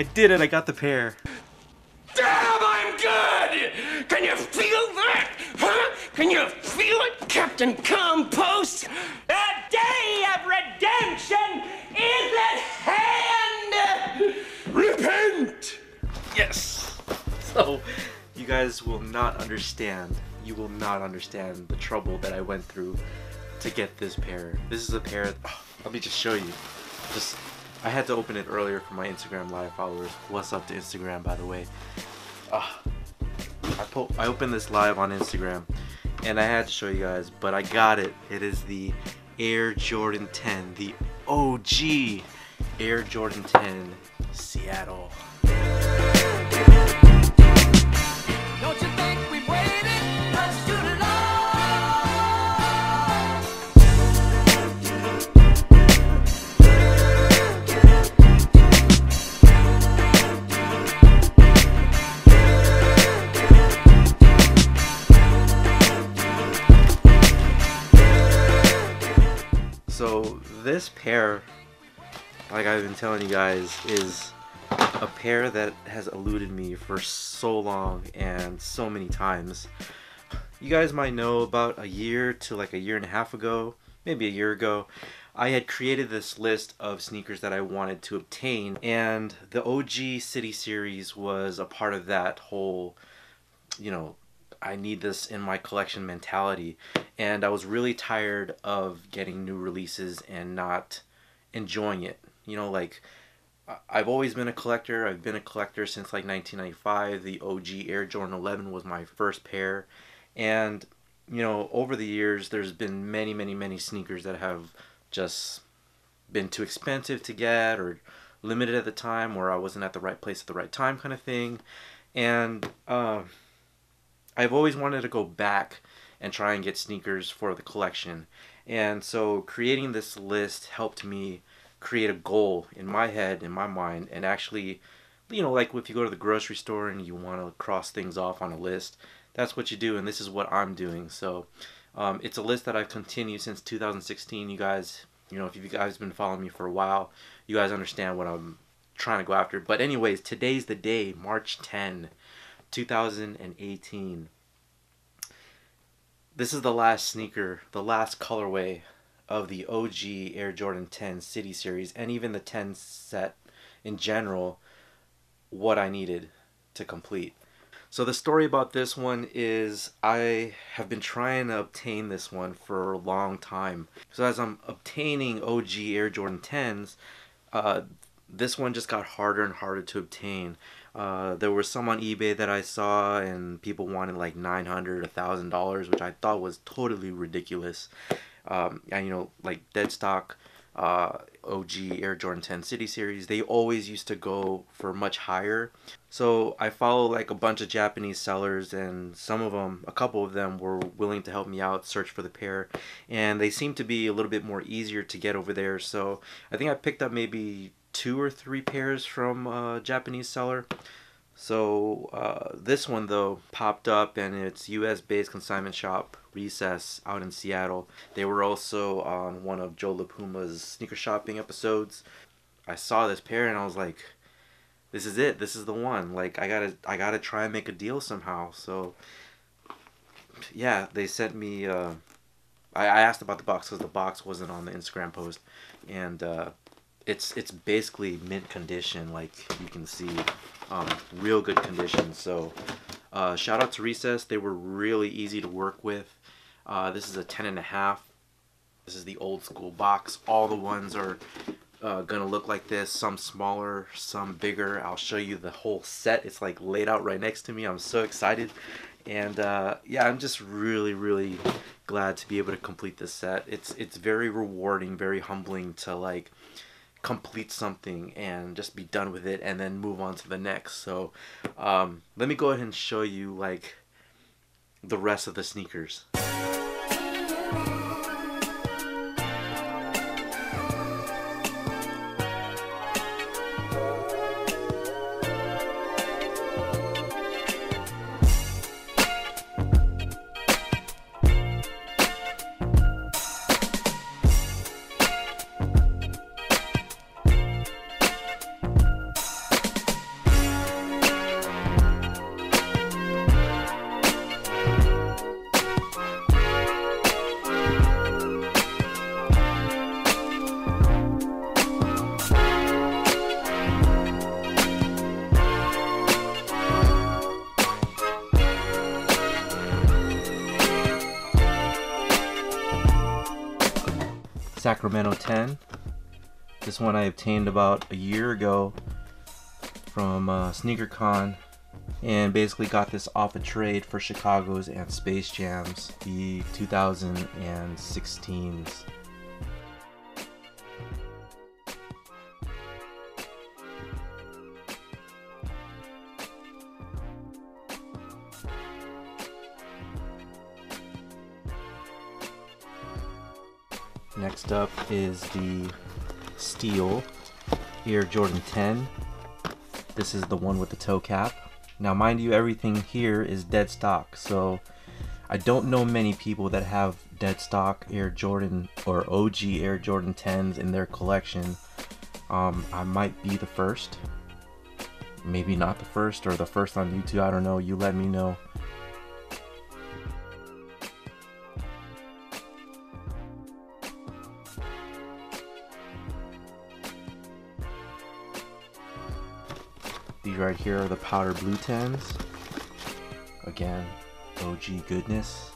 I did it, I got the pair. Damn, I'm good! Can you feel that? Huh? Can you feel it, Captain Compost? The day of redemption is at hand! Repent! Yes! So, you guys will not understand. You will not understand the trouble that I went through to get this pair. This is a pair, let me just show you. I had to open it earlier for my Instagram live followers. What's up to Instagram, by the way? I opened this live on Instagram and I had to show you guys, but I got it. It is the Air Jordan 10, the OG Air Jordan 10 Seattle. Don't you think we've waited much too long? So this pair, like I've been telling you guys, is a pair that has eluded me for so long and so many times. You guys might know about a year to like a year and a half ago, maybe a year ago, I had created this list of sneakers that I wanted to obtain, and the OG City Series was a part of that whole, you know, I need this in my collection mentality. And I was really tired of getting new releases and not enjoying it. You know, like, I've always been a collector. I've been a collector since like 1995. The OG Air Jordan 11 was my first pair. And, you know, over the years, there's been many sneakers that have just been too expensive to get or limited at the time, or I wasn't at the right place at the right time kind of thing. And I've always wanted to go back and try and get sneakers for the collection. And so creating this list helped me create a goal in my head, in my mind, and actually, you know, like if you go to the grocery store and you want to cross things off on a list, that's what you do, and this is what I'm doing. So it's a list that I've continued since 2016. You guys, you know, if you guys have been following me for a while, you guys understand what I'm trying to go after. But anyways, today's the day, March 10, 2018. This is the last sneaker, the last colorway of the OG Air Jordan 10 City Series, and even the 10 set in general, what I needed to complete. So the story about this one is I have been trying to obtain this one for a long time. So as I'm obtaining OG Air Jordan 10s, this one just got harder and harder to obtain. There were some on eBay that I saw and people wanted like $900, $1,000, which I thought was totally ridiculous. And you know, like deadstock, OG Air Jordan 10 City Series, they always used to go for much higher. So I follow like a bunch of Japanese sellers, and some of them, a couple of them, were willing to help me out search for the pair, and they seem to be a little bit more easier to get over there. So I think I picked up maybe 2 or 3 pairs from a Japanese seller. So this one though popped up, and it's US based consignment shop Recess out in Seattle. They were also on one of Joe LaPuma's sneaker shopping episodes. I saw this pair and I was like, this is it, this is the one. Like I gotta try and make a deal somehow. So yeah, they sent me I asked about the box because the box wasn't on the Instagram post, and it's basically mint condition, like you can see, real good condition. So shout out to Recess, they were really easy to work with. This is a 10.5. This is the old school box. All the ones are gonna look like this, some smaller, some bigger. I'll show you the whole set. It's like laid out right next to me. I'm so excited. And yeah, I'm just really glad to be able to complete this set. It's very rewarding, very humbling to like complete something and just be done with it and then move on to the next. So let me go ahead and show you like the rest of the sneakers. Sacramento 10. This one I obtained about a year ago from SneakerCon, and basically got this off a trade for Chicago's and Space Jam's, the 2016s. Next up is the Steel Air Jordan 10. This is the one with the toe cap. Now mind you, everything here is dead stock, so I don't know many people that have dead stock Air Jordan or OG Air Jordan 10s in their collection. I might be the first, maybe not the first, or the first on YouTube, I don't know, you let me know. These right here are the powder blue 10s. Again, OG goodness.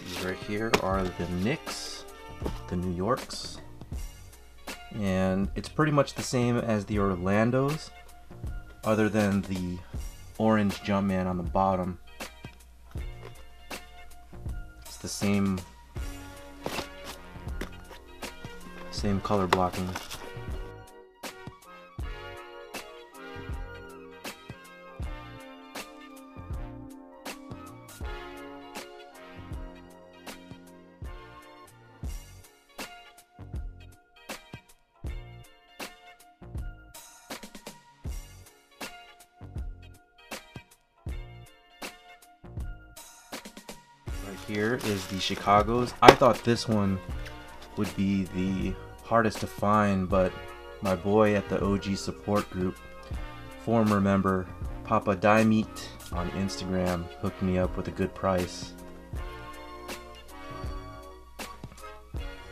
These right here are the Knicks, the New Yorks, and it's pretty much the same as the Orlandos, other than the orange Jumpman on the bottom. It's the same color blocking. Right here is the Chicago's. I thought this one would be the hardest to find, but my boy at the OG support group, former member Papa Dymete on Instagram, hooked me up with a good price.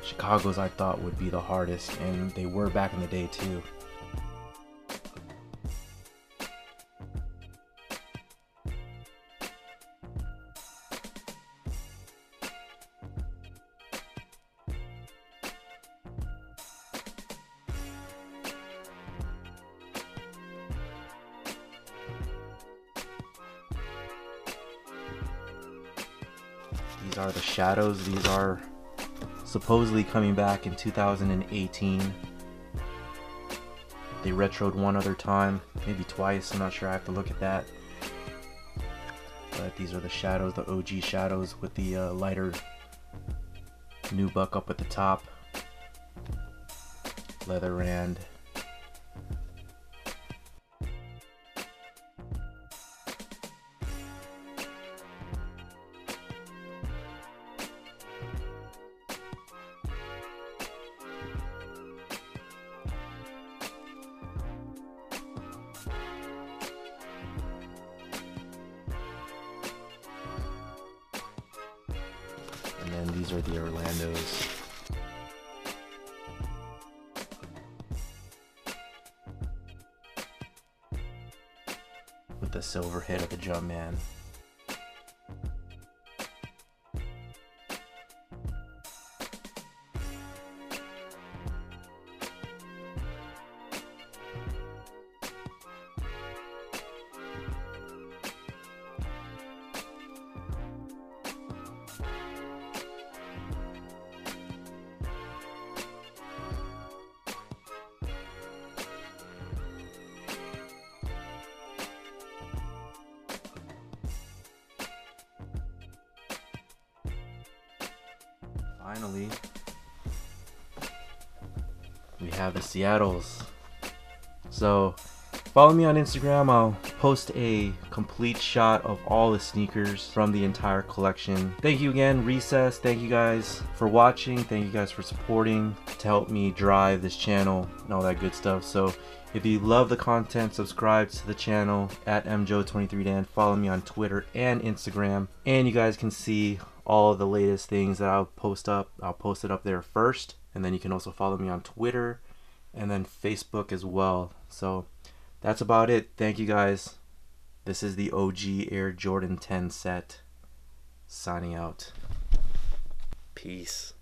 Chicago's I thought would be the hardest, and they were back in the day too. These are the Shadows. These are supposedly coming back in 2018. They retroed one other time, maybe twice, I'm not sure, I have to look at that. But these are the Shadows, the OG Shadows with the lighter nubuck up at the top. Leather rand. And then these are the Orlandos. With the silver head of the Jumpman. Finally, we have the Seattles. So Follow me on Instagram. I'll post a complete shot of all the sneakers from the entire collection. Thank you again, Recess. Thank you guys for watching. Thank you guys for supporting to help me drive this channel and all that good stuff. So if you love the content, subscribe to the channel at mjoe23dan. Follow me on Twitter and Instagram. And you guys can see all of the latest things that I'll post up. I'll post it up there first. And then you can also follow me on Twitter and then Facebook as well. So that's about it. Thank you guys. This is the OG Air Jordan 10 set. Signing out. Peace.